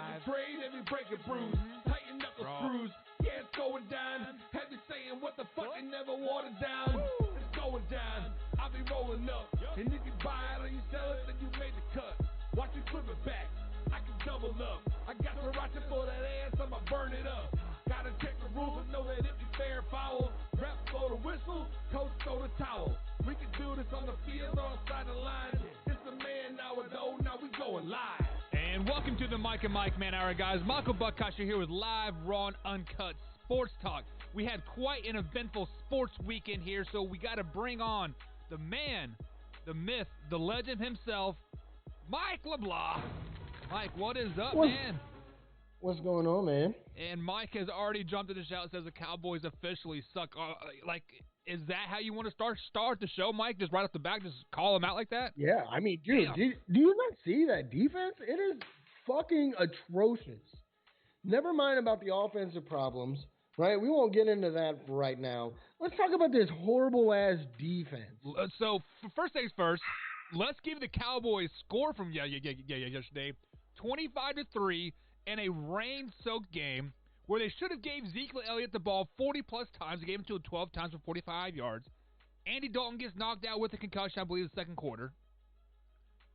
Every trade, every break and bruise. Tighten knuckle screws. Yeah, it's going down. Had me saying what the fuck and never watered down. It's going down. I'll be rolling up. And if you buy it or you sell it, then you made the cut. Watch me flip it back. I can double up. I got sriracha for that ass, I'ma burn it up. Gotta check the rules and know that if you fair foul. Ref blow the whistle, coach throw the towel. We can do this on the field or outside the line. It's the man now we going live. And welcome to the Mike and Mike Man Hour, guys. Michael Buckcasher here with live, raw, and uncut sports talk. We had quite an eventful sports weekend here, so we got to bring on the man, the myth, the legend himself, Mike LeBlanc. Mike, what is up, man? What's going on, man? And Mike has already jumped in the shout and says the Cowboys officially suck. Is that how you want to start the show, Mike? Just right off the bat, just call them out like that? Yeah, I mean, dude, do you not see that defense? It is fucking atrocious. Never mind about the offensive problems, right? We won't get into that right now. Let's talk about this horrible-ass defense. So, first things first, let's give the Cowboys score from yesterday, 25-3 in a rain-soaked game where they should have gave Ezekiel Elliott the ball 40-plus times. They gave him to him 12 times for 45 yards. Andy Dalton gets knocked out with a concussion, I believe, the second quarter.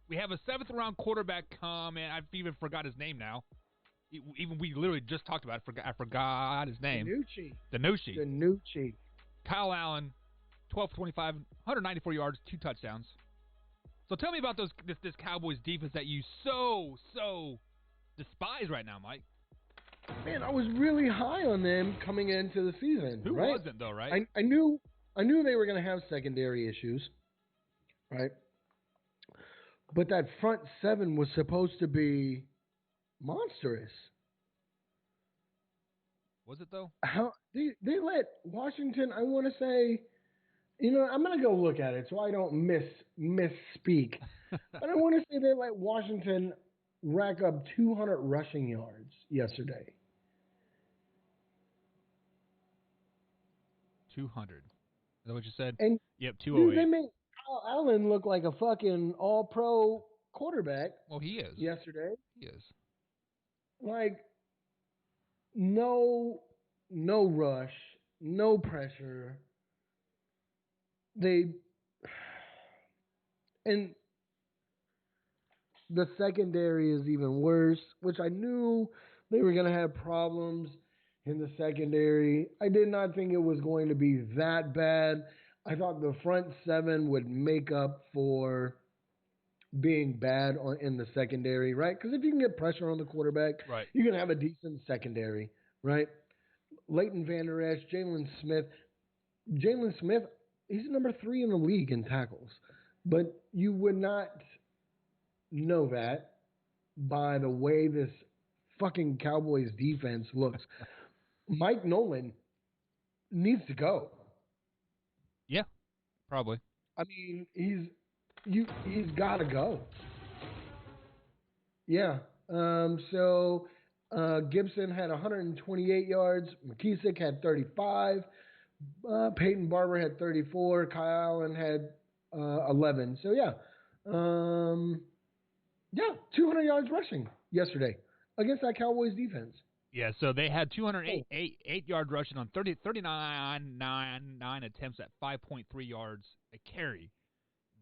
We have a seventh-round quarterback come, and I've even forgot his name now. Even we literally just talked about it. I forgot his name. DiNucci. Kyle Allen, 12-25, 194 yards, 2 touchdowns. So tell me about this Cowboys defense that you so despise right now, Mike. Man, I was really high on them coming into the season. Who right? wasn't, though, right? I knew they were going to have secondary issues, right? But that front seven was supposed to be monstrous. Was it, though? How they let Washington, I want to say, I'm going to go look at it so I don't misspeak. But I want to say they let Washington rack up 200 rushing yards yesterday. 200. Is that what you said? And yep, 208. Dude, they made Kyle Allen look like a fucking all-pro quarterback. Well, he is. Yesterday. He is. Like, no rush, no pressure. And the secondary is even worse, which I knew they were going to have problems in the secondary. I did not think it was going to be that bad. I thought the front seven would make up for being bad in the secondary, right? Because if you can get pressure on the quarterback, right, you can have a decent secondary, right? Leighton Vander Esch, Jalen Smith. Jalen Smith, he's number 3 in the league in tackles. But you would not know that by the way this fucking Cowboys defense looks. Mike Nolan needs to go. Yeah, probably. I mean, he's got to go. Yeah. So Gibson had 128 yards. McKissick had 35. Peyton Barber had 34. Kyle Allen had 11. So, yeah. 200 yards rushing yesterday against that Cowboys defense. Yeah, so they had 208 yard rushing on 39 attempts at 5.3 yards a carry.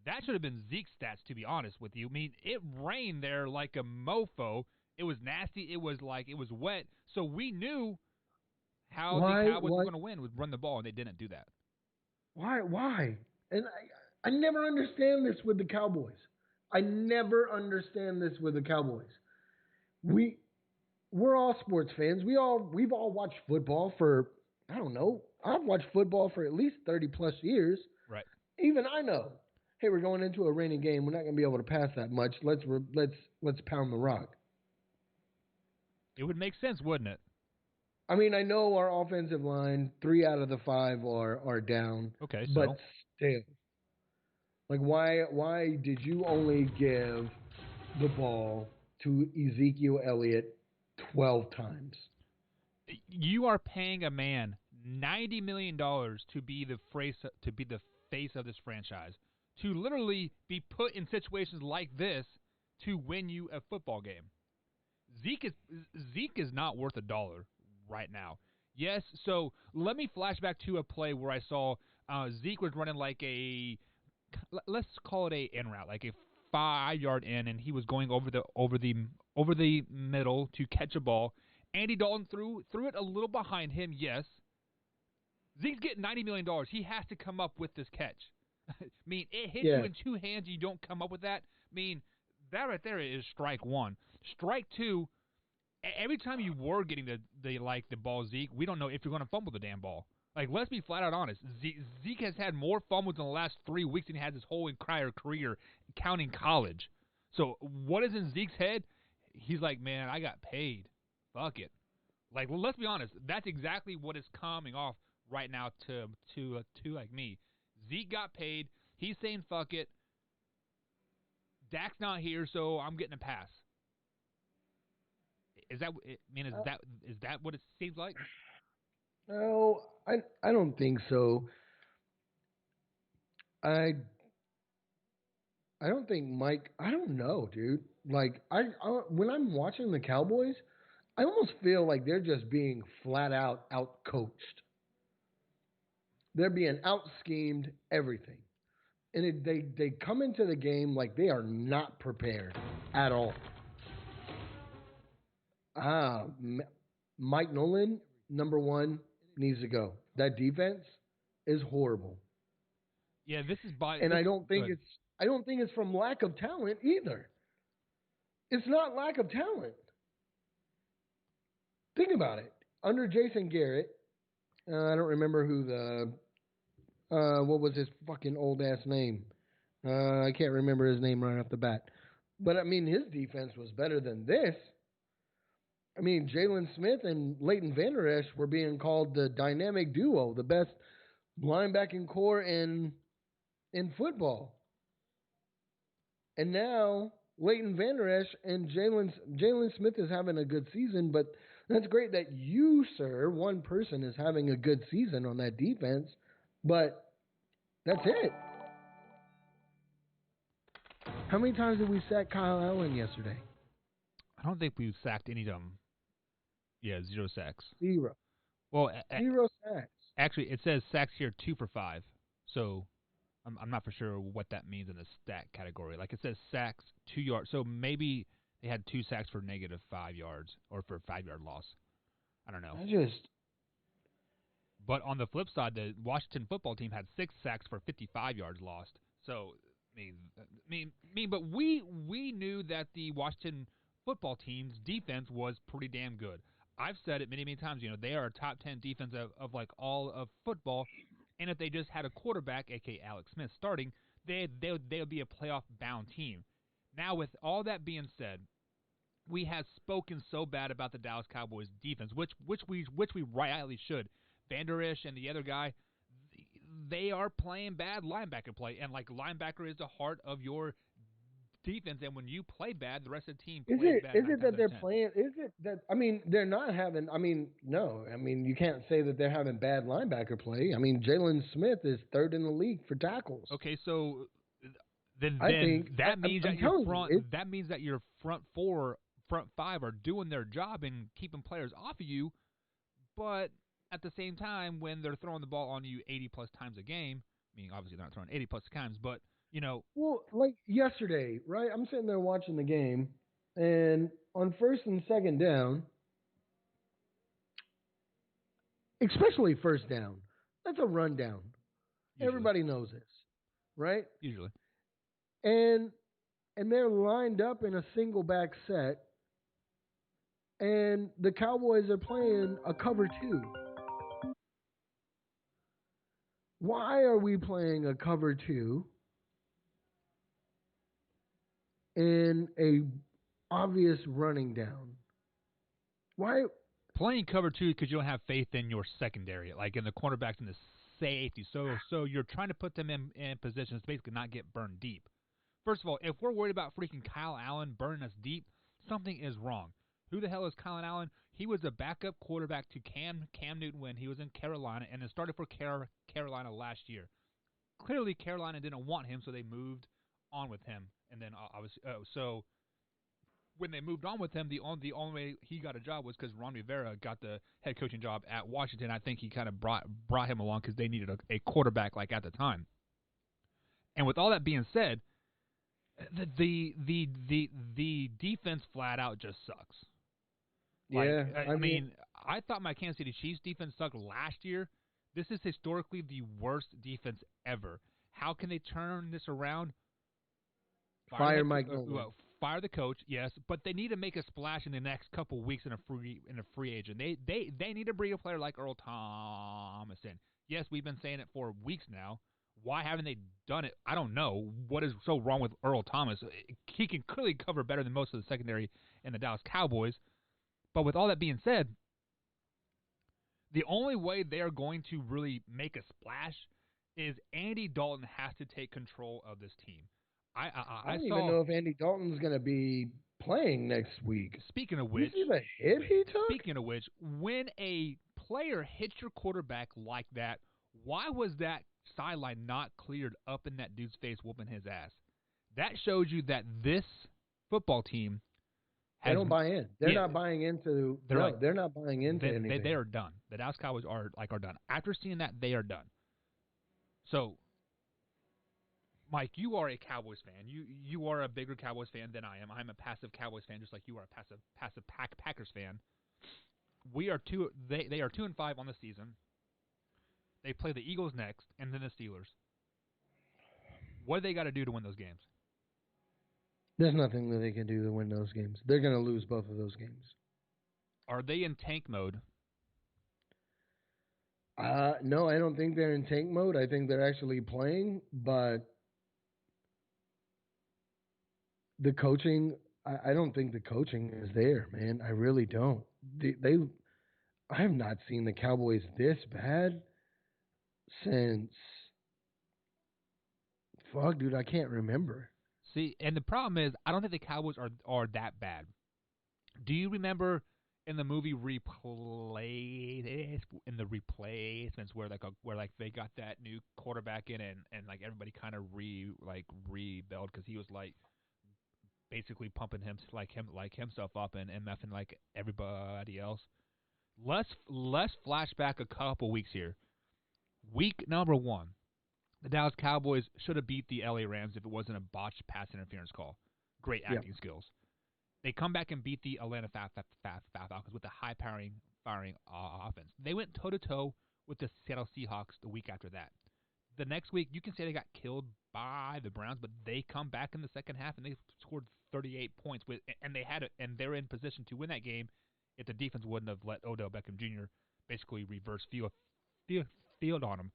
That should have been Zeke's stats, to be honest with you. I mean, it rained there like a mofo. It was nasty. It was wet. So we knew how the Cowboys were going to win, would run the ball, and they didn't do that. Why? And I never understand this with the Cowboys. We're all sports fans. We've all watched football for, I don't know, I've watched football for at least 30 plus years. Right. Even I know, hey, we're going into a raining game. We're not going to be able to pass that much. Let's pound the rock. It would make sense, wouldn't it? I mean, I know our offensive line, 3 out of the 5 are down. Okay, so. But still. Like, why did you only give the ball to Ezekiel Elliott 12 times? You are paying a man $90 million to be the face of this franchise, to literally be put in situations like this to win you a football game. Zeke is not worth $1 right now. Yes, so let me flash back to a play where I saw Zeke was running like let's call it a in route, like a 5-yard in, and he was going over the middle to catch a ball. Andy Dalton threw it a little behind him. Yes, Zeke's getting $90 million. He has to come up with this catch. I mean, it hits you in two hands. You don't come up with that. I mean, that right there is strike one. Strike two. Every time you were getting the ball, Zeke, we don't know if you're going to fumble the damn ball. Like, let's be flat out honest. Zeke has had more fumbles in the last 3 weeks than he has his whole entire career, counting college. So what is in Zeke's head? He's like, man, I got paid. Fuck it. Like, well, let's be honest. That's exactly what is coming off right now to like me. Zeke got paid. He's saying fuck it. Dak's not here, so I'm getting a pass. Is that what it seems like? No, I don't think so. I don't think Mike. I don't know, dude. Like I when I'm watching the Cowboys, I almost feel like they're just being flat out coached. They're being out schemed everything, and they come into the game like they are not prepared at all. Mike Nolan, number one, needs to go. That defense is horrible. Yeah, this is by. And I don't think it's from lack of talent either. It's not lack of talent. Think about it. Under Jason Garrett, I don't remember who what was his fucking old ass name. I can't remember his name right off the bat. But I mean, his defense was better than this. I mean, Jalen Smith and Leighton Vander Esch were being called the dynamic duo, the best linebacking core in football. And now Leighton Vander Esch and Jalen Smith is having a good season, but that's great that you, sir, one person is having a good season on that defense, but that's it. How many times did we sack Kyle Allen yesterday? I don't think we've sacked any of them. Yeah, 0 sacks. 0. Well, 0 sacks. Actually, it says sacks here 2 for 5. So I'm not for sure what that means in the stat category. Like it says sacks 2 yards. So maybe they had 2 sacks for -5 yards or for a 5-yard loss. I don't know. But on the flip side, the Washington football team had 6 sacks for 55 yards lost. So but we knew that the Washington football team's defense was pretty damn good. I've said it many, many times. You know, they are a top 10 defense of like all of football. And if they just had a quarterback, a.k.a. Alex Smith, starting, they would be a playoff-bound team. Now, with all that being said, we have spoken so bad about the Dallas Cowboys defense, which we rightly should. Vander Esch and the other guy, they are playing bad linebacker play, and like linebacker is the heart of your defense. And when you play bad, the rest of the team plays bad. Is it that they're playing? Is it that they're not having? No. You can't say that they're having bad linebacker play. Jalen Smith is 3rd in the league for tackles. Okay, so then that means that your front 5 are doing their job and keeping players off of you, but at the same time, when they're throwing the ball on you 80-plus times a game, obviously they're not throwing 80-plus times, but, Well, like yesterday, right? I'm sitting there watching the game, and on 1st and 2nd down, especially 1st down, that's a rundown. Usually. Everybody knows this, right? Usually. And they're lined up in a single back set, and the Cowboys are playing a cover 2. Why are we playing a cover 2 in a obvious running down? Why playing cover 2? Because you don't have faith in your secondary, like in the cornerbacks and the safety. So you're trying to put them in positions to basically not get burned deep. First of all, if we're worried about freaking Kyle Allen burning us deep, something is wrong. Who the hell is Kyle Allen? He was a backup quarterback to Cam Newton when he was in Carolina, and then started for Carolina last year. Clearly, Carolina didn't want him, so they moved on with him. And then obviously, so when they moved on with him, the only way he got a job was because Ron Rivera got the head coaching job at Washington. I think he kind of brought him along because they needed a quarterback like at the time. And with all that being said, the defense flat out just sucks. Like, Yeah, I mean, I thought my Kansas City Chiefs defense sucked last year. This is historically the worst defense ever. How can they turn this around? Fire Mike Nolan. Fire the coach, yes, but they need to make a splash in the next couple weeks in a free agent. They need to bring a player like Earl Thomas in. Yes, we've been saying it for weeks now. Why haven't they done it? I don't know. What is so wrong with Earl Thomas? He can clearly cover better than most of the secondary in the Dallas Cowboys. But with all that being said, the only way they are going to really make a splash is Andy Dalton has to take control of this team. I don't even know if Andy Dalton's going to be playing next week. Speaking of which, you see the hit he took? Speaking of which, when a player hits your quarterback like that, why was that sideline not cleared up in that dude's face whooping his ass? That shows you that this football team they don't buy in. They're not buying into. They're not buying into anything. They are done. The Dallas Cowboys are done. After seeing that, they are done. So, Mike, you are a Cowboys fan. You are a bigger Cowboys fan than I am. I'm a passive Cowboys fan, just like you are a passive Packers fan. We are two. They are 2-5 on the season. They play the Eagles next, and then the Steelers. What do they got to do to win those games? There's nothing that they can do to win those games. They're going to lose both of those games. Are they in tank mode? No, I don't think they're in tank mode. I think they're actually playing, but the coaching, I don't think the coaching is there, man. I really don't. I have not seen the Cowboys this bad since, fuck, dude, I can't remember. See, and the problem is, I don't think the Cowboys are that bad. Do you remember in the movie Replacements where they got that new quarterback in and like everybody kind of rebelled because he was like basically pumping himself up and messing like everybody else. Let's flashback a couple weeks here. Week number 1. The Dallas Cowboys should have beat the LA Rams if it wasn't a botched pass interference call. Great acting skills. They come back and beat the Atlanta Falcons with a high-firing offense. They went toe-to-toe with the Seattle Seahawks the week after that. The next week, you can say they got killed by the Browns, but they come back in the second half and they scored 38 points and they're in position to win that game if the defense wouldn't have let Odell Beckham Jr. basically reverse field on them.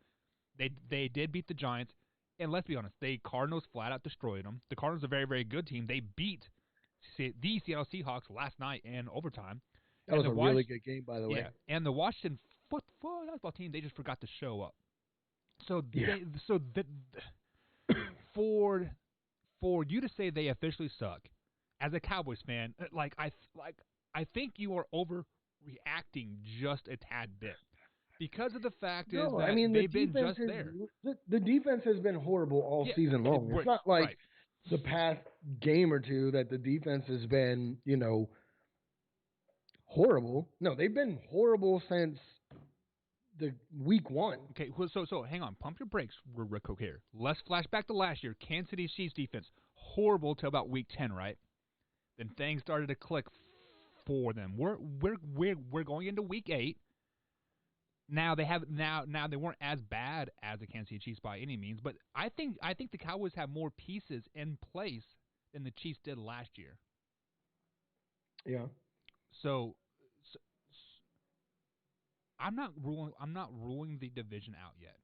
They did beat the Giants, and let's be honest, the Cardinals flat out destroyed them. The Cardinals are a very, very good team. They beat the Seattle Seahawks last night in overtime. That was a really good game, by the way. Yeah, and the Washington football team, they just forgot to show up. So for you to say they officially suck, as a Cowboys fan, I think you are overreacting just a tad bit. Because of the fact they've been just there. The defense has been horrible all season long. It's not like the past game or two that the defense has been, horrible. No, they've been horrible since the week 1. Okay, so hang on. Pump your brakes, Rick Cook here. Let's flash back to last year. Kansas City Chiefs defense, horrible till about week 10, right? Then things started to click for them. We're going into week 8. Now they weren't as bad as the Kansas City Chiefs by any means, but I think the Cowboys have more pieces in place than the Chiefs did last year. Yeah. So I'm not ruling the division out yet.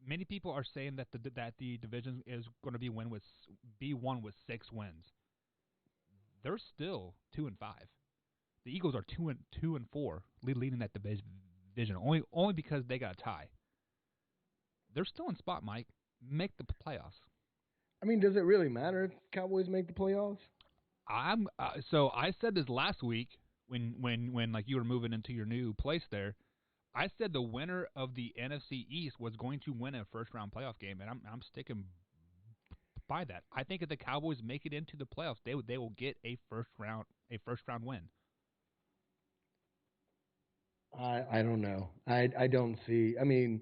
Many people are saying that the division is going to be won with 6 wins. They're still 2-5. The Eagles are 2-4, leading that division. Only because they got a tie. They're still in spot, Mike. Make the playoffs. I mean, does it really matter if Cowboys make the playoffs? So I said this last week when like you were moving into your new place there. I said the winner of the NFC East was going to win a first round playoff game, and I'm sticking buy that. I think if the Cowboys make it into the playoffs, they will get a first round win. I don't know. I don't see. I mean,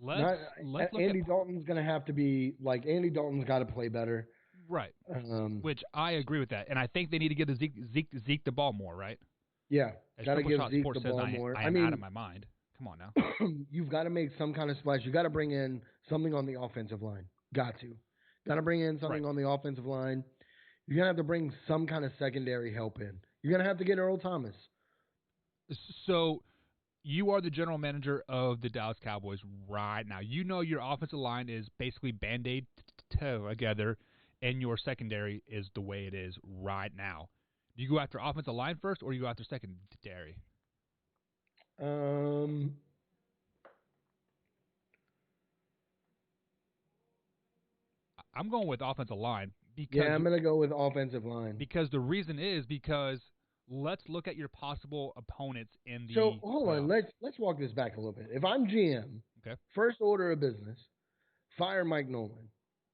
Let's look Andy at Dalton's going to have to be like Andy Dalton's got to play better. right, which I agree with that, and I think they need to give the Zeke the ball more, right? Yeah, As got to Triple give Shot Zeke Sports the says, ball more. I am out of my mind. Come on now. You've got to make some kind of splash. You got to bring in something on the offensive line. Got to bring in something on the offensive line. You're gonna have to bring some kind of secondary help in. You're gonna have to get Earl Thomas. So, you are the general manager of the Dallas Cowboys right now. You know your offensive line is basically Band-Aid together, and your secondary is the way it is right now. Do you go after offensive line first, or you go after secondary? I'm going with offensive line. I'm going to go with offensive line. Because the reason is because let's look at your possible opponents in the So, hold playoffs. on. Let's walk this back a little bit. If I'm GM, first order of business, fire Mike Nolan.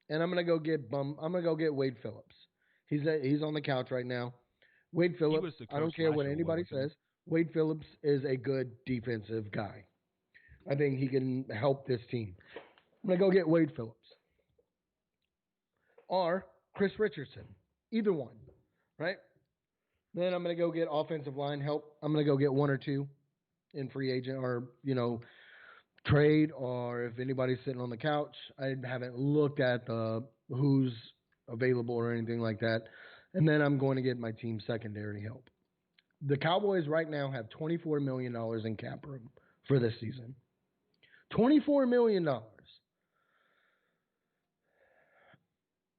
And I'm going to go get Wade Phillips. He's on the couch right now. Wade Phillips, I don't care what anybody says. Wade Phillips is a good defensive guy. I think he can help this team. I'm going to go get Wade Phillips. Or Chris Richardson. Either one, right? Then I'm going to go get offensive line help. I'm going to go get one or two in free agent or, trade, or if anybody's sitting on the couch. I haven't looked at who's available or anything like that. And then I'm going to get my team secondary help. The Cowboys right now have $24 million in cap room for this season. $24 million.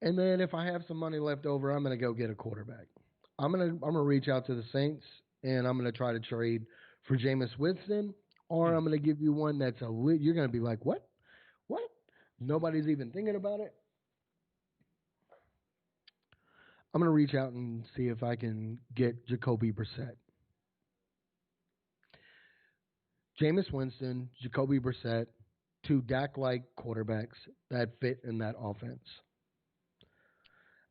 And then if I have some money left over, I'm going to go get a quarterback. I'm gonna reach out to the Saints, and I'm going to try to trade for Jameis Winston, or I'm going to give you one that's you're going to be like, what? What? Nobody's even thinking about it. I'm going to reach out and see if I can get Jacoby Brissett. Jameis Winston, Jacoby Brissett, two Dak-like quarterbacks that fit in that offense.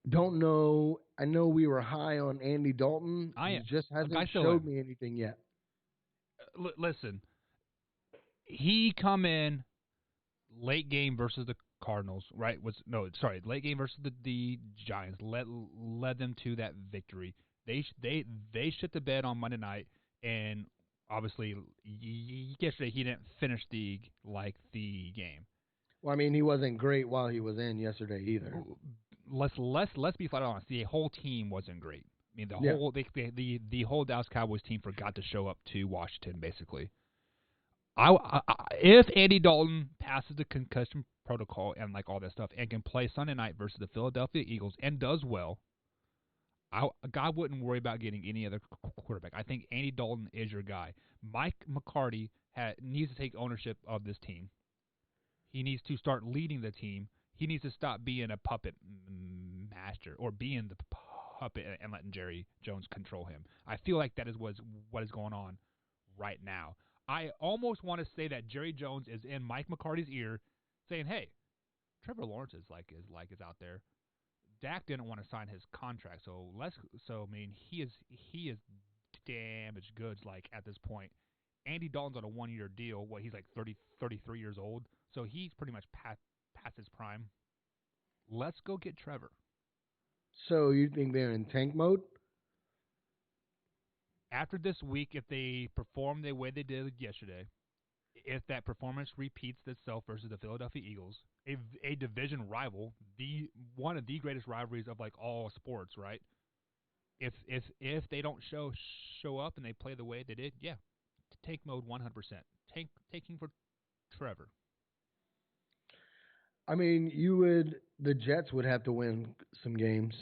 Don't know. I know we were high on Andy Dalton. He just hasn't showed me anything yet. Listen, he come in late game versus the Cardinals, right? Late game versus the Giants. Led them to that victory. They shit the bed on Monday night, and obviously yesterday he didn't finish the game. Well, I mean, he wasn't great while he was in yesterday either. Let's be flat honest. The whole team wasn't great. I mean, the whole Dallas Cowboys team forgot to show up to Washington. Basically, if Andy Dalton passes the concussion protocol and all that stuff and can play Sunday night versus the Philadelphia Eagles and does well, God wouldn't worry about getting any other quarterback. I think Andy Dalton is your guy. Mike McCarty needs to take ownership of this team. He needs to start leading the team. He needs to stop being a puppet master or being the puppet and letting Jerry Jones control him. I feel like that is what is going on right now. I almost want to say that Jerry Jones is in Mike McCarty's ear saying, hey, Trevor Lawrence is out there. Dak didn't want to sign his contract, he is damaged goods at this point. Andy Dalton's on a 1-year deal. He's 33 years old, so he's pretty much past his prime. Let's go get Trevor. So you think they're in tank mode? After this week, if they perform the way they did yesterday, if that performance repeats itself versus the Philadelphia Eagles, a division rival, one of the greatest rivalries of all sports, right? If they don't show up and they play the way they did, tank mode 100%. Taking for Trevor. I mean, the Jets would have to win some games.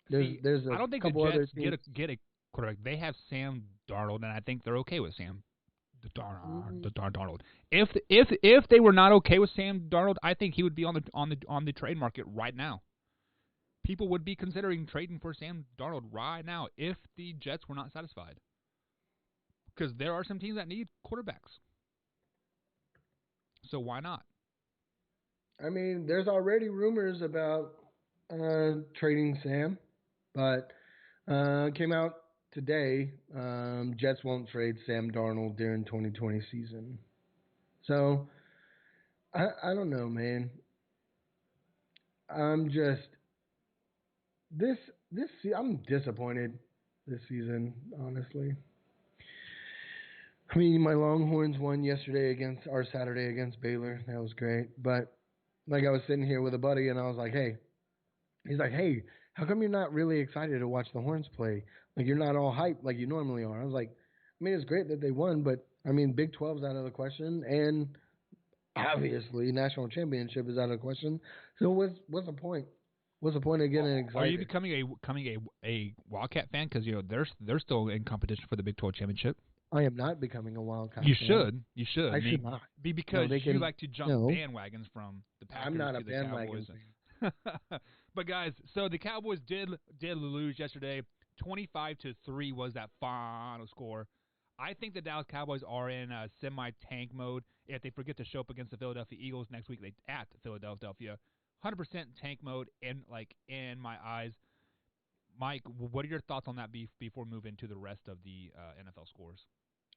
There's a I don't think couple the Jets other get a quarterback. They have Sam Darnold, and I think they're okay with Sam Darnold. If they were not okay with Sam Darnold, I think he would be on the trade market right now. People would be considering trading for Sam Darnold right now if the Jets were not satisfied. Because there are some teams that need quarterbacks. So why not? I mean, there's already rumors about trading Sam, but came out today. Jets won't trade Sam Darnold during 2020 season. So I don't know, man. I'm just this I'm disappointed this season, honestly. I mean, my Longhorns won yesterday against our Saturday against Baylor. That was great. But like I was sitting here with a buddy and I was like, "Hey," he's like, "Hey, how come you're not really excited to watch the Horns play? Like you're not all hyped like you normally are." I was like, "I mean, it's great that they won, but I mean, Big 12's out of the question and obviously national championship is out of the question. So what's the point? What's the point of getting excited?" Are you becoming a Wildcat fan because they're still in competition for the Big 12 championship? I am not becoming a Wildcat You fan. should. You should. I should not. Because they you can- like to jump no. bandwagons from the Packers I'm not to a the bandwagon Cowboys. fan. But guys, so the Cowboys did lose yesterday. 25-3 was that final score. I think the Dallas Cowboys are in a semi-tank mode. If they forget to show up against the Philadelphia Eagles next week, at Philadelphia, 100% tank mode. In my eyes, Mike, what are your thoughts on that before we move into the rest of the NFL scores?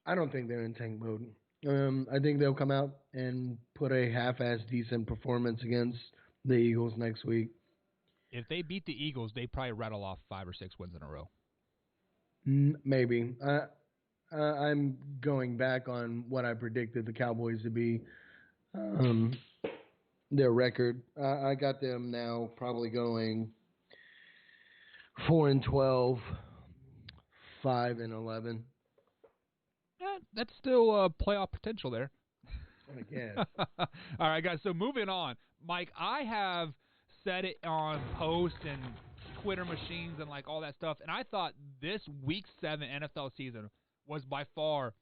I don't think they're in tank mode. I think they'll come out and put a half-ass decent performance against the Eagles next week. If they beat the Eagles, they probably rattle off 5 or 6 wins in a row. Maybe. I'm going back on what I predicted the Cowboys to be. Their record. I got them now probably going 4-12, 5-11. That's still playoff potential there. I guess. All right, guys. So moving on, Mike. I have said it on posts and Twitter machines and like all that stuff, and I thought this Week 7 NFL season was by far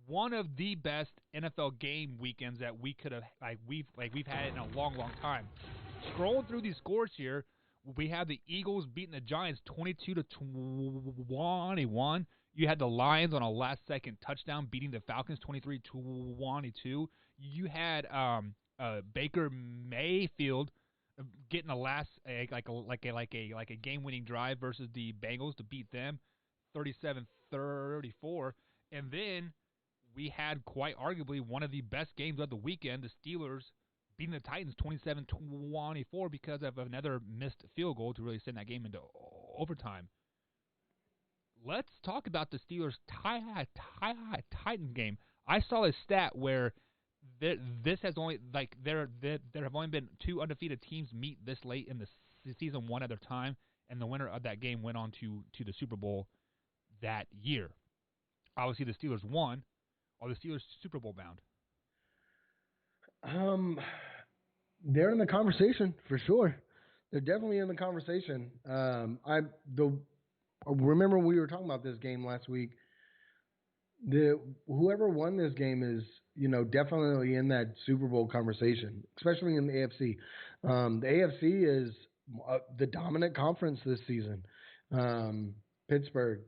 one of the best NFL game weekends that we could have we've had in a long time. Scrolling through these scores here, we have the Eagles beating the Giants 22-21. You had the Lions on a last-second touchdown beating the Falcons 23-22. You had Baker Mayfield getting a last a game-winning drive versus the Bengals to beat them 37-34, and then we had quite arguably one of the best games of the weekend, the Steelers beating the Titans 27-24 because of another missed field goal to really send that game into overtime. Let's talk about the Steelers Titan game. I saw a stat where this has only there have only been 2 undefeated teams meet this late in the season one other time, and the winner of that game went on to the Super Bowl that year. Obviously, the Steelers won. Are the Steelers Super Bowl bound? They're in the conversation for sure. They're definitely in the conversation. Remember we were talking about this game last week. Whoever won this game is, definitely in that Super Bowl conversation, especially in the AFC. The AFC is the dominant conference this season. Pittsburgh,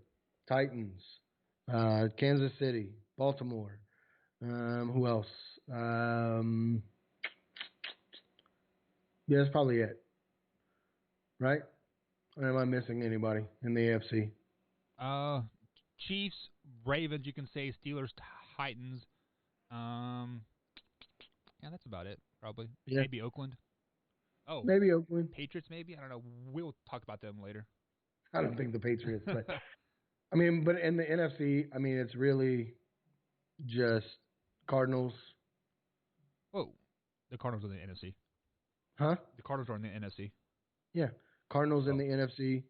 Titans, Kansas City, Baltimore. Who else? Yeah, that's probably it. Right? Or am I missing anybody in the AFC? Chiefs, Ravens, you can say, Steelers, Titans. Yeah, that's about it, probably. Yeah. Maybe Oakland. Oh, maybe Oakland. Patriots, maybe? I don't know. We'll talk about them later. I don't think the Patriots, but I mean, but in the NFC, I mean, it's really just Cardinals. Whoa, the Cardinals are in the NFC. Huh? The Cardinals are in the NFC. Yeah, Cardinals in the NFC.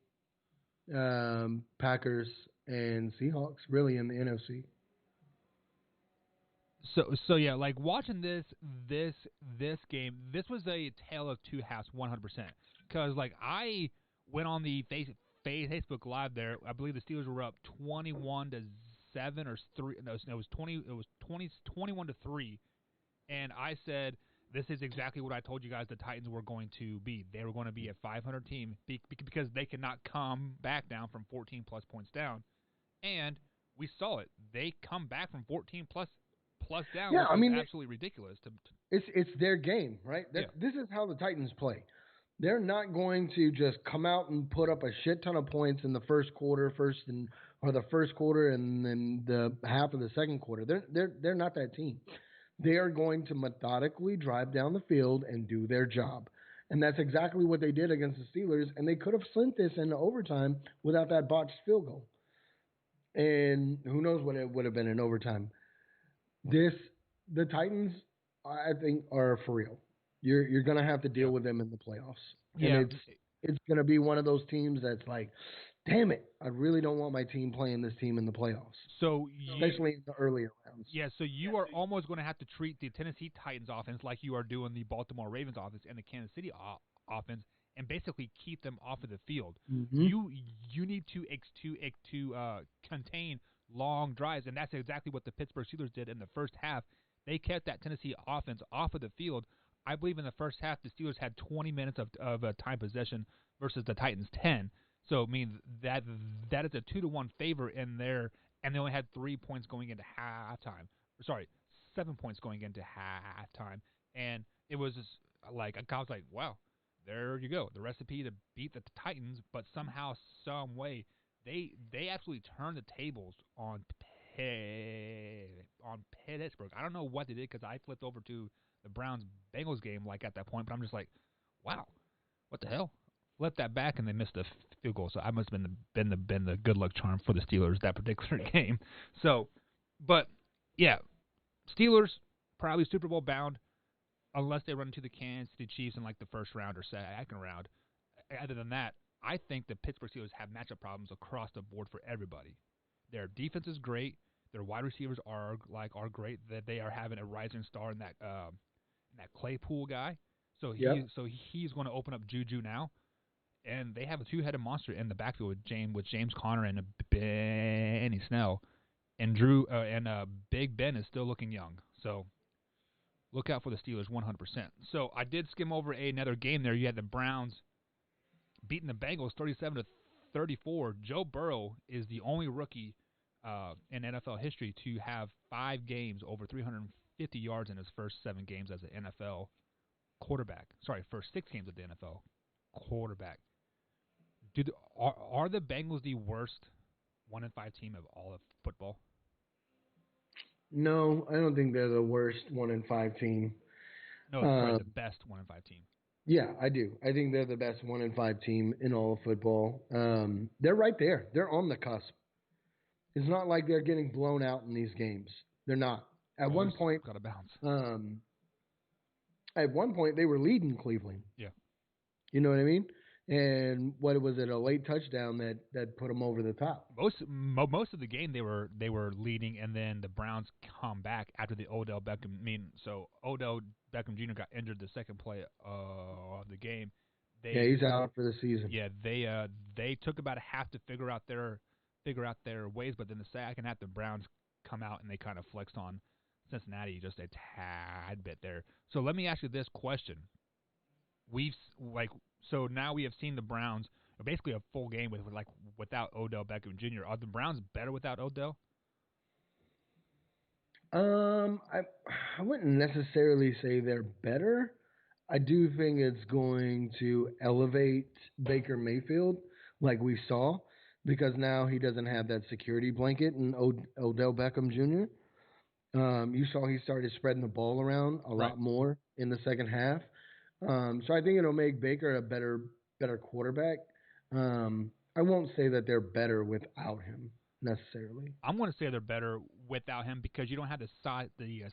Packers and Seahawks really in the NFC. So yeah, like watching this game, this was a tale of two halves, 100%. Because like I went on the Facebook Live there, I believe the Steelers were up 21-7 or 3. No, it was 21-3, and I said this is exactly what I told you guys the Titans were going to be. They were going to be a 500 team because they could not come back down from 14 plus points down, and we saw it. They come back from 14 plus down. Yeah, I mean, absolutely ridiculous. It's their game, right? This is how the Titans play. They're not going to just come out and put up a shit ton of points in the first quarter, or the first quarter, and then the half of the second quarter. They're not that team. They are going to methodically drive down the field and do their job. And that's exactly what they did against the Steelers. And they could have sent this into overtime without that botched field goal. And who knows what it would have been in overtime. The Titans, I think, are for real. You're going to have to deal with them in the playoffs. And it's going to be one of those teams that's like, damn it, I really don't want my team playing this team in the playoffs. Especially in the earlier rounds. Yeah, so you are almost going to have to treat the Tennessee Titans offense like you are doing the Baltimore Ravens offense and the Kansas City offense, and basically keep them off of the field. Mm-hmm. You need to contain long drives, and that's exactly what the Pittsburgh Steelers did in the first half. They kept that Tennessee offense off of the field. I believe in the first half the Steelers had 20 minutes of time possession versus the Titans 10. So I mean that is a 2-1 favor in there, and they only had 3 points going into halftime. Sorry, 7 points going into halftime, and it was just like I was like, wow, there you go, the recipe to beat the Titans. But somehow, some way, they absolutely turned the tables on Pittsburgh. I don't know what they did because I flipped over to the Browns-Bengals game like at that point, but I'm just like, wow, what the hell? Flipped that back and they missed the field goal. So I must have been the good luck charm for the Steelers that particular game. So, but yeah, Steelers probably Super Bowl bound unless they run into the Kansas City Chiefs in like the first round or second round. Other than that, I think the Pittsburgh Steelers have matchup problems across the board for everybody. Their defense is great. Their wide receivers are great. That they are having a rising star in that Claypool guy. So he's going to open up Juju now. And they have a two-headed monster in the backfield with James Conner and Benny Snell, and Big Ben is still looking young. So look out for the Steelers 100%. So I did skim over another game there. You had the Browns beating the Bengals 37-34. Joe Burrow is the only rookie in NFL history to have 5 games over 350 yards in his first 7 games as an NFL quarterback. Sorry, first 6 games of the NFL quarterback. Are the Bengals the worst 1-5 team of all of football? No, I don't think they're the worst 1-5 team. No, sorry, the best 1-5 team. Yeah, I do. I think they're the best 1-5 team in all of football. They're right there. They're on the cusp. It's not like they're getting blown out in these games. They're not. At one point, got to bounce. At one point, they were leading Cleveland. Yeah. You know what I mean? And what was it? A late touchdown that put them over the top. Most of the game they were leading, and then the Browns come back after the Odell Beckham. So Odell Beckham Jr. got injured the second play of the game. He's out for the season. Yeah, they took about a half to figure out their ways, but then the second half the Browns come out and they kind of flexed on Cincinnati just a tad bit there. So let me ask you this question: So now we have seen the Browns basically a full game without Odell Beckham Jr. Are the Browns better without Odell? I wouldn't necessarily say they're better. I do think it's going to elevate Baker Mayfield like we saw, because now he doesn't have that security blanket in Odell Beckham Jr. You saw he started spreading the ball around a lot more in the second half. So I think it'll make Baker a better quarterback. I won't say that they're better without him necessarily. I'm going to say they're better without him because you don't have the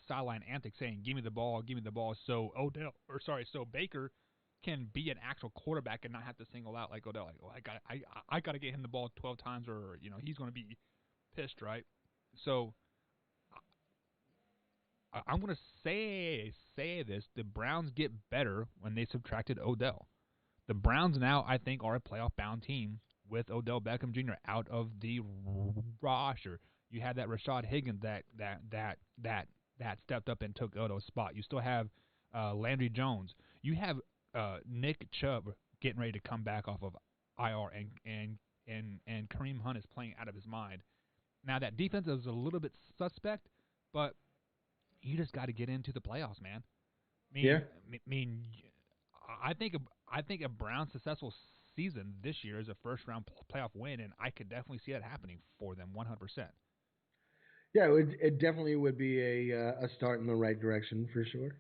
sideline antics saying "Give me the ball, give me the ball." So so Baker can be an actual quarterback and not have to single out like Odell. Like, I got to get him the ball 12 times, or he's going to be pissed, right? So I'm going to say this: the Browns get better when they subtracted Odell. The Browns now, I think, are a playoff-bound team with Odell Beckham Jr. out of the roster. You had that Rashad Higgins that stepped up and took Odell's spot. You still have Landry Jones. You have Nick Chubb getting ready to come back off of IR, and Kareem Hunt is playing out of his mind. Now that defense is a little bit suspect, but you just got to get into the playoffs, man. Yeah. I think a Browns successful season this year is a first round playoff win, and I could definitely see that happening for them 100%. Yeah, it definitely would be a start in the right direction for sure.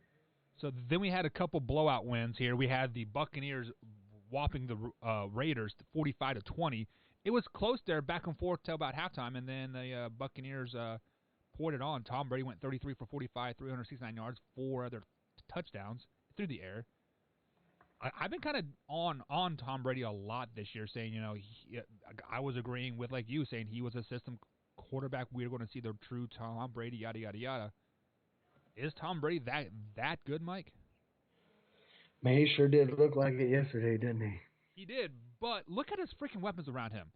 So then we had a couple blowout wins here. We had the Buccaneers whopping the Raiders 45-20. It was close there, back and forth till about halftime, and then the Buccaneers poured it on. Tom Brady went 33 for 45, 369 yards, 4 other touchdowns through the air. I've been kind of on Tom Brady a lot this year, saying, I was agreeing with, like you, saying he was a system quarterback. We're going to see the true Tom Brady, yada, yada, yada. Is Tom Brady that good, Mike? Man, he sure did look like it yesterday, didn't he? He did, but look at his freaking weapons around him.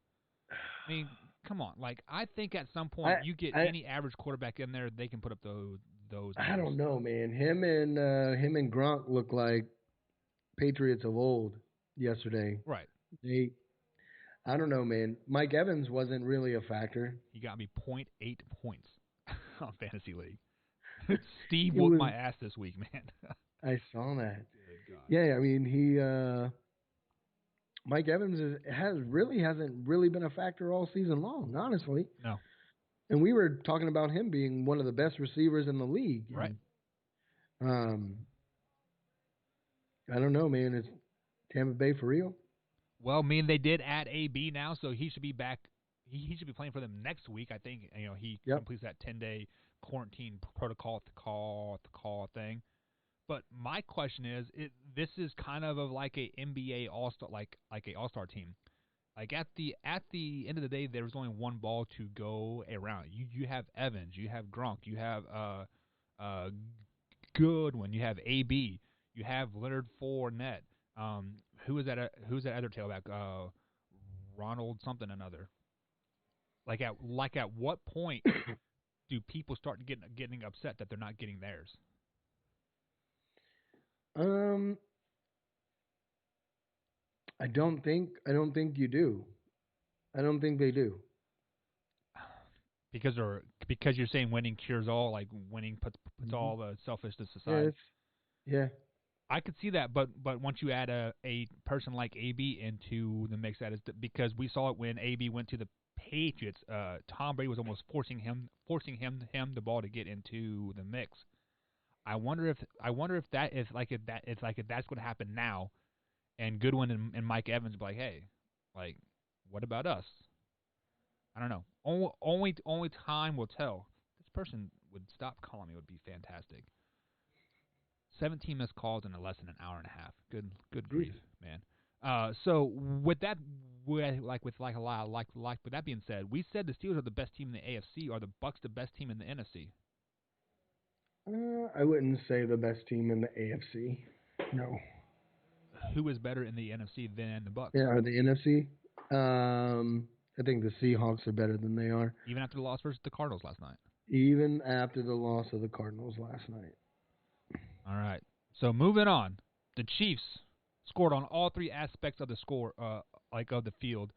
I mean, come on. Like, I think at some point you get any average quarterback in there, they can put up those numbers. I don't know, man. Him and Gronk look like Patriots of old yesterday. Right. I don't know, man. Mike Evans wasn't really a factor. He got me 0.8 points on Fantasy League. Steve whooped my ass this week, man. I saw that. Yeah, I mean, Mike Evans hasn't really been a factor all season long, honestly. No. And we were talking about him being one of the best receivers in the league. Right. And, I don't know, man. Is Tampa Bay for real? Well, they did add AB now, so he should be back. He should be playing for them next week. I think he completes that 10-day quarantine protocol thing. But my question is, this is kind of like a NBA All-Star, like a All-Star team. Like at the end of the day, there was only one ball to go around. You have Evans, you have Gronk, you have Goodwin, you have AB, you have Leonard Fournette. Who's that other tailback? Ronald something another. Like at what point do people start getting upset that they're not getting theirs? I don't think you do. I don't think they do. Because you're saying winning cures all, like winning puts all the selfishness aside. Yeah. I could see that, but once you add a person like AB into the mix, that is because we saw it when AB went to the Patriots. Tom Brady was almost forcing him the ball to get into the mix. I wonder if that's going to happen now, and Goodwin and Mike Evans be like, hey, like, what about us? I don't know. Only time will tell. This person would stop calling me would be fantastic. 17 missed calls in less than an hour and a half. Good grief, man. So with that, with that being said, we said the Steelers are the best team in the AFC. Are the Bucs the best team in the NFC? I wouldn't say the best team in the AFC. No. Who is better in the NFC than the Bucs? Yeah, the NFC. I think the Seahawks are better than they are. Even after the loss versus the Cardinals last night. Even after the loss of the Cardinals last night. All right. So moving on, the Chiefs scored on all three aspects of the score, of the field,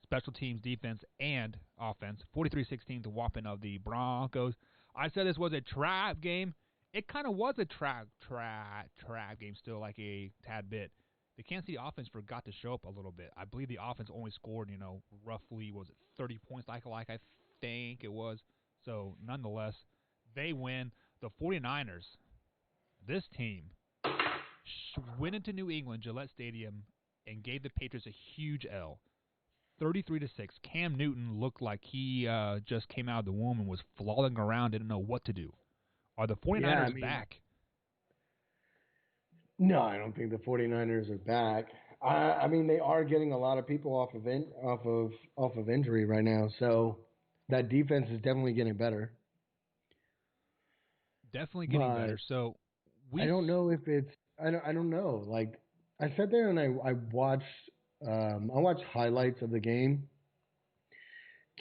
special teams, defense, and offense. 43-16 to whopping of the Broncos. I said this was a trap game. It kind of was a trap game still, like a tad bit. The Kansas City offense forgot to show up a little bit. I believe the offense only scored, roughly, 30 points, like I think it was. So, nonetheless, they win. The 49ers, this team, went into New England, Gillette Stadium, and gave the Patriots a huge L. 33-6. Cam Newton looked like he just came out of the womb and was flogging around, didn't know what to do. Are the 49ers back? No, I don't think the 49ers are back. I mean, they are getting a lot of people off of injury right now, so that defense is definitely getting better. Definitely getting better. So I don't know if it's. I don't know. Like I sat there and I watched. I watched highlights of the game.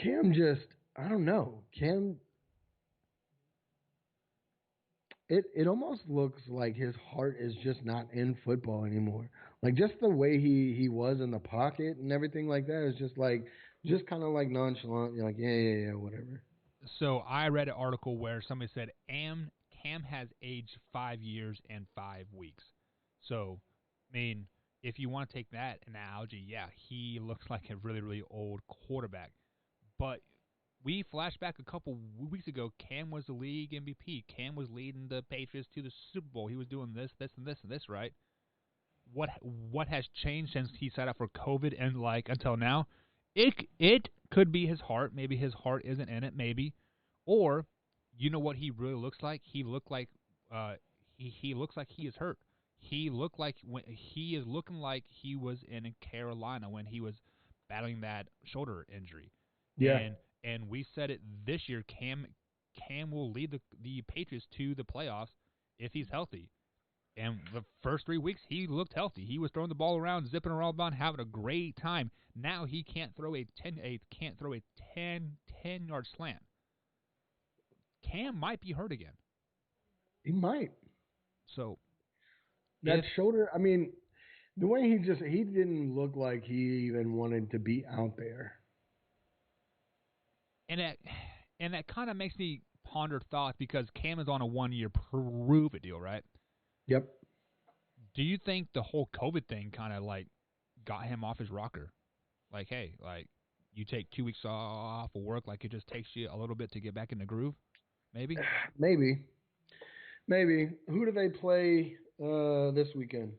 Cam just. I don't know. Cam. It almost looks like his heart is just not in football anymore. Like just the way he was in the pocket and everything like that is just kind of like nonchalant. You're like, yeah, whatever. So I read an article where somebody said Cam has aged 5 years and 5 weeks. So, I mean, if you want to take that analogy, yeah, he looks like a really, really old quarterback. But we flashed back a couple weeks ago. Cam was the league MVP. Cam was leading the Patriots to the Super Bowl. He was doing this, this, and this, and this, right? What has changed since he sat out for COVID and like until now? It could be his heart. Maybe his heart isn't in it. Maybe, or you know what he really looks like? He looks like he looks like he is hurt. He is looking like he was in Carolina when he was battling that shoulder injury. Yeah. And we said it this year. Cam will lead the Patriots to the playoffs if he's healthy. And the first 3 weeks, he looked healthy. He was throwing the ball around, zipping around, having a great time. Now he can't throw a 10-yard slant. Cam might be hurt again. He might. So that shoulder. I mean, the way he didn't look like he even wanted to be out there. And that kind of makes me ponder thoughts because Cam is on a 1-year prove-it deal, right? Yep. Do you think the whole COVID thing kind of like got him off his rocker? Like, hey, like you take 2 weeks off of work, like it just takes you a little bit to get back in the groove? Maybe. Who do they play this weekend?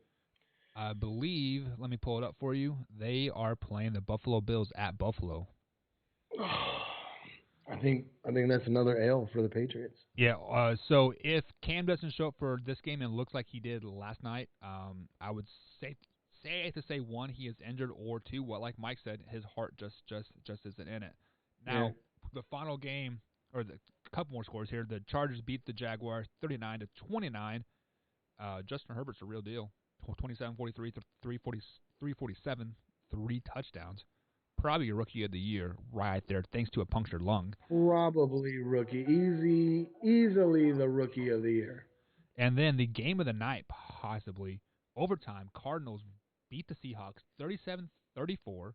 I believe. Let me pull it up for you. They are playing the Buffalo Bills at Buffalo. I think that's another L for the Patriots. Yeah. So if Cam doesn't show up for this game and looks like he did last night, I would say one, he is injured, or two, like Mike said, his heart just isn't in it. Now, The final game, or the couple more scores here. The Chargers beat the Jaguars 39-29. Justin Herbert's a real deal. 27-43, 347, 3 touchdowns. Probably rookie of the year right there, thanks to a punctured lung. Probably rookie. Easily the rookie of the year. And then the game of the night, possibly. Overtime, Cardinals beat the Seahawks 37-34.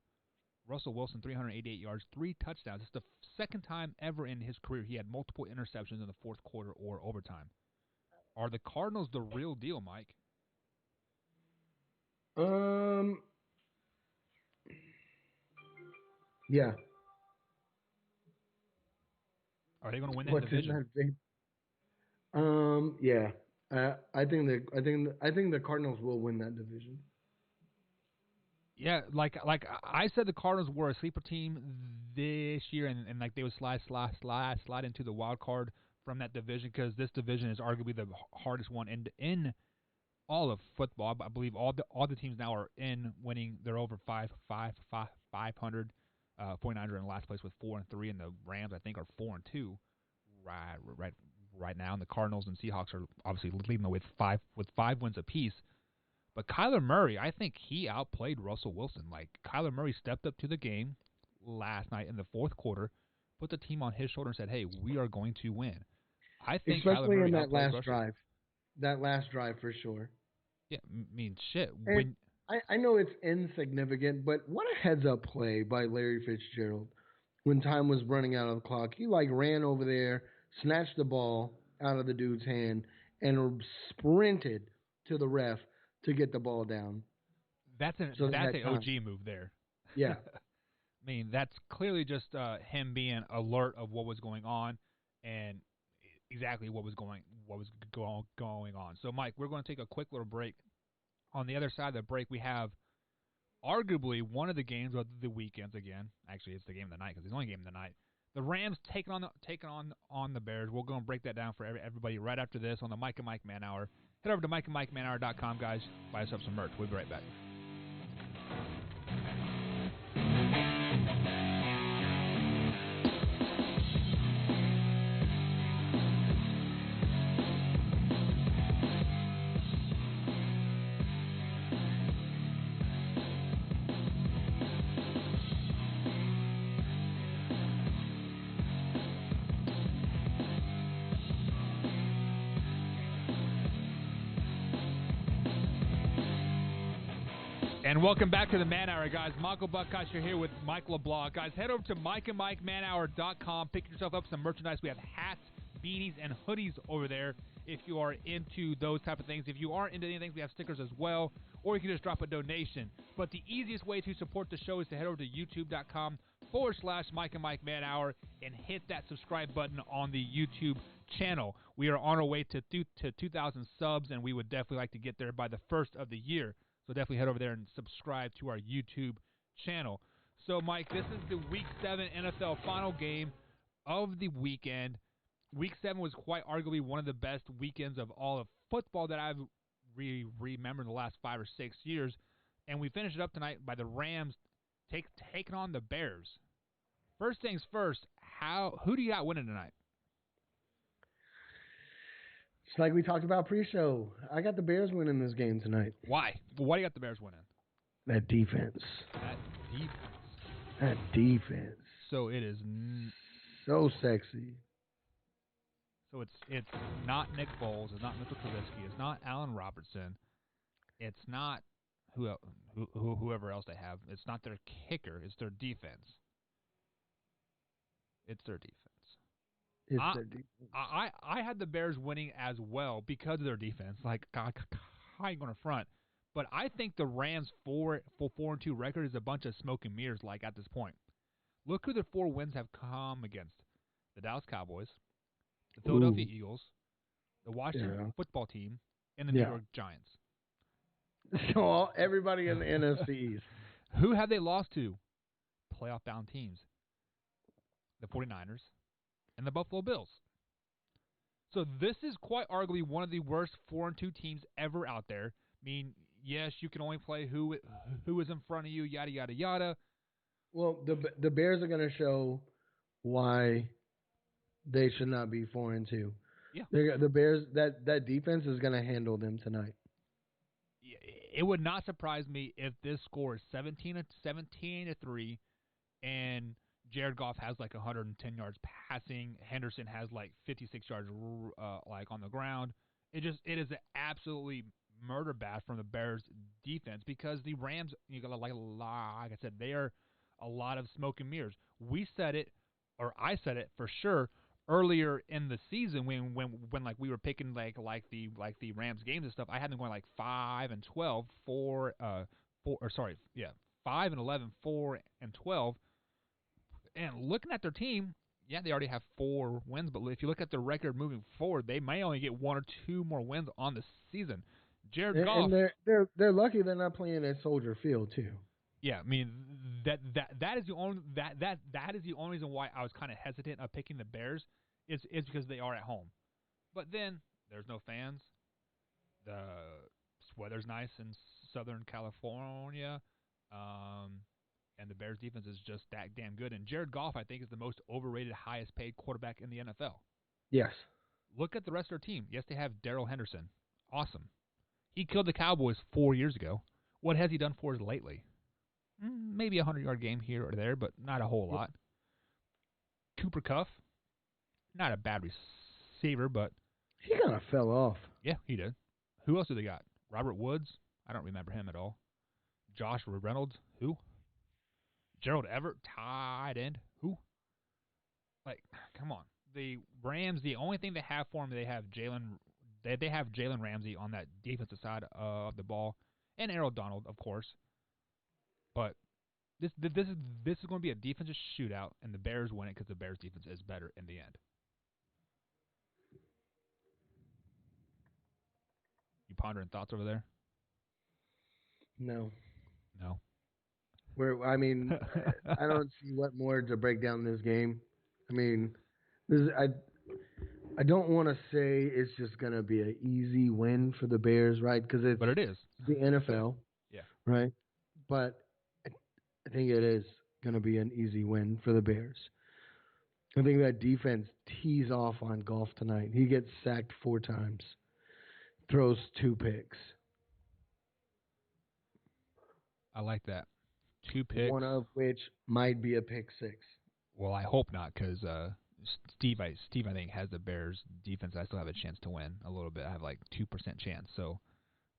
Russell Wilson, 388 yards, 3 touchdowns. It's the second time ever in his career he had multiple interceptions in the fourth quarter or overtime. Are the Cardinals the real deal, Mike? Yeah. Are they going to win that division? Yeah. I think the Cardinals will win that division. Yeah, like I said, the Cardinals were a sleeper team this year, and like they would slide into the wild card from that division because this division is arguably the hardest one in all of football. I believe all the teams now are in winning. They're over 500. 49ers are in last place with 4-3, and the Rams I think are 4-2 right now. And the Cardinals and Seahawks are obviously leading with five wins apiece. But Kyler Murray, I think he outplayed Russell Wilson. Like Kyler Murray stepped up to the game last night in the fourth quarter, put the team on his shoulder and said, "Hey, we are going to win." I think especially Kyler Murray in that last Russell. drive. That last drive for sure. Yeah, I mean, shit. I know it's insignificant, but what a heads-up play by Larry Fitzgerald when time was running out of the clock. He ran over there, snatched the ball out of the dude's hand, and sprinted to the ref to get the ball down. That's an OG move there. Yeah. I mean, that's clearly just him being alert of what was going on and exactly what was going on. So, Mike, we're going to take a quick little break. On the other side of the break, we have arguably one of the games of the weekends again. Actually, it's the game of the night because it's the only game of the night. The Rams taking on the Bears. We're going to break that down for everybody right after this on the Mike and Mike Man Hour. Head over to MikeandMikeManHour.com, guys. Buy yourself some merch. We'll be right back. And welcome back to the Man Hour, guys. Michael Buckeister here with Mike LeBlanc. Guys, head over to MikeandMikeManHour.com. Pick yourself up some merchandise. We have hats, beanies and hoodies over there if you are into those type of things. If you aren't into anything, we have stickers as well, or you can just drop a donation. But the easiest way to support the show is to head over to youtube.com/Mike and Mike Man Hour and hit that subscribe button on the YouTube channel. We are on our way to 2,000 subs, and we would definitely like to get there by the first of the year. So definitely head over there and subscribe to our YouTube channel. So, Mike, this is the Week 7 NFL final game of the weekend. Week 7 was quite arguably one of the best weekends of all of football that I've remembered in the last 5 or 6 years. And we finished it up tonight by the Rams taking on the Bears. First things first, who do you got winning tonight? It's like we talked about pre-show. I got the Bears winning this game tonight. Why? Why do you got the Bears winning? That defense. That defense. So it is so sexy. So it's not Nick Foles, it's not Mitchell Trubisky, it's not Allen Robertson, it's not whoever else they have. It's not their kicker, it's their defense. It's their defense. Their defense. I had the Bears winning as well because of their defense. Like, I ain't going to front. But I think the Rams' 4-2 record is a bunch of smoke and mirrors, like, at this point. Look who their 4 wins have come against. The Dallas Cowboys, the Philadelphia Eagles, the Washington football team, and the New York Giants. So everybody in the NFC East. Who have they lost to? Playoff-bound teams. The 49ers and the Buffalo Bills. So this is quite arguably one of the worst 4-2 teams ever out there. I mean, yes, you can only play who is in front of you, yada, yada, yada. Well, the Bears are going to show why they should not be 4-2. Yeah. The Bears, that defense is going to handle them tonight. It would not surprise me if this score is 17-3 and Jared Goff has like 110 yards passing. Henderson has like 56 yards like on the ground. It is an absolutely murder bath from the Bears defense because the Rams, like I said, they are a lot of smoke and mirrors. We said it, or I said it for sure earlier in the season when like we were picking like the Rams games and stuff. I had them going like 5-12, 5-11, 4-12. And looking at their team, yeah, they already have 4 wins, but if you look at their record moving forward, they may only get 1 or 2 more wins on the season. Jared Goff, and they're lucky they're not playing at Soldier Field too. Yeah, I mean that is the only that is the only reason why I was kind of hesitant of picking the Bears is because they are at home. But then there's no fans. The weather's nice in Southern California. And the Bears defense is just that damn good. And Jared Goff, I think, is the most overrated, highest paid quarterback in the NFL. Yes. Look at the rest of their team. Yes, they have Darrell Henderson. Awesome. He killed the Cowboys 4 years ago. What has he done for us lately? Maybe a 100-yard game here or there, but not a whole lot. Cooper Kupp, not a bad receiver, but he kind of fell off. Yeah, he did. Who else do they got? Robert Woods? I don't remember him at all. Josh Reynolds? Who? Gerald Everett, tight end. Who? Like, come on. The Rams, the only thing they have for them, they have Jalen Ramsey on that defensive side of the ball, and Aaron Donald, of course. But this is going to be a defensive shootout, and the Bears win it because the Bears defense is better in the end. You pondering thoughts over there? No. I don't see what more to break down this game. I mean, I don't want to say it's just going to be an easy win for the Bears, right? But it is. The NFL. Yeah. Right? But I think it is going to be an easy win for the Bears. I think that defense tees off on Goff tonight. He gets sacked 4 times, throws 2 picks. I like that. 2 picks. One of which might be a pick 6. Well, I hope not, because Steve, I think, has the Bears' defense. I still have a chance to win a little bit. I have like 2% chance. So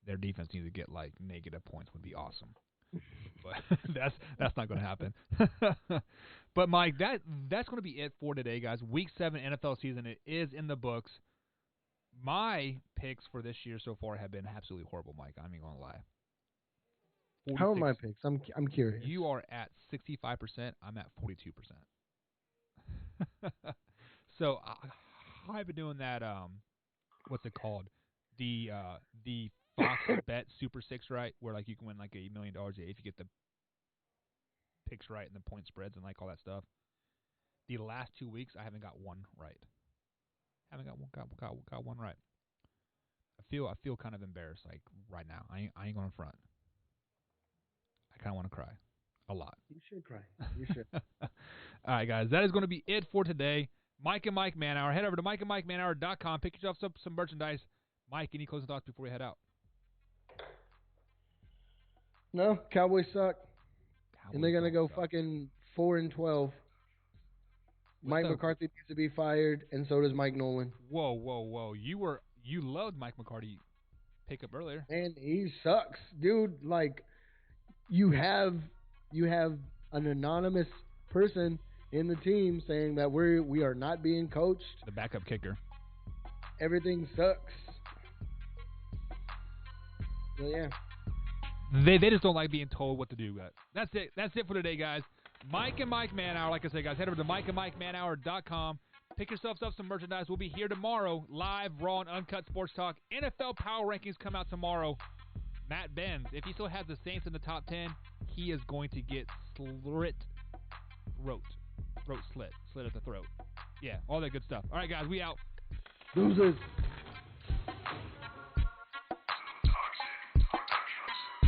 their defense needs to get like negative points would be awesome. but that's not going to happen. But Mike, that's going to be it for today, guys. Week 7 NFL season, it is in the books. My picks for this year so far have been absolutely horrible, Mike. I'm not going to lie. 46. How are my picks? I'm curious. You are at 65%. I'm at 42%. So I've been doing that. What's it called? The Fox Bet Super 6, right? Where like you can win like $1 million if you get the picks right and the point spreads and like all that stuff. The last 2 weeks, I haven't got one right. Haven't got one right. I feel kind of embarrassed like right now. I ain't going to front. I kind of want to cry a lot. You should cry. You should. All right, guys. That is going to be it for today. Mike and Mike Man Hour. Head over to mikeandmikemanhour.com. Pick yourself up some merchandise. Mike, any closing thoughts before we head out? No, Cowboys suck. And they're going to go fucking 4-12. Mike McCarthy needs to be fired, and so does Mike Nolan. Whoa. You loved Mike McCarthy pick up earlier. And he sucks. Dude, like, you have an anonymous person in the team saying that we are not being coached. The backup kicker. Everything sucks. So, yeah. They just don't like being told what to do. That's it. That's it for today, guys. Mike and Mike Man Hour. Like I said, guys, head over to mikeandmikemanhour.com. Pick yourselves up some merchandise. We'll be here tomorrow, live, raw, and uncut sports talk. NFL Power Rankings come out tomorrow. Matt Benz, if he still has the Saints in the top 10, he is going to get throat slit at the throat. Yeah, all that good stuff. All right, guys, we out. Losers.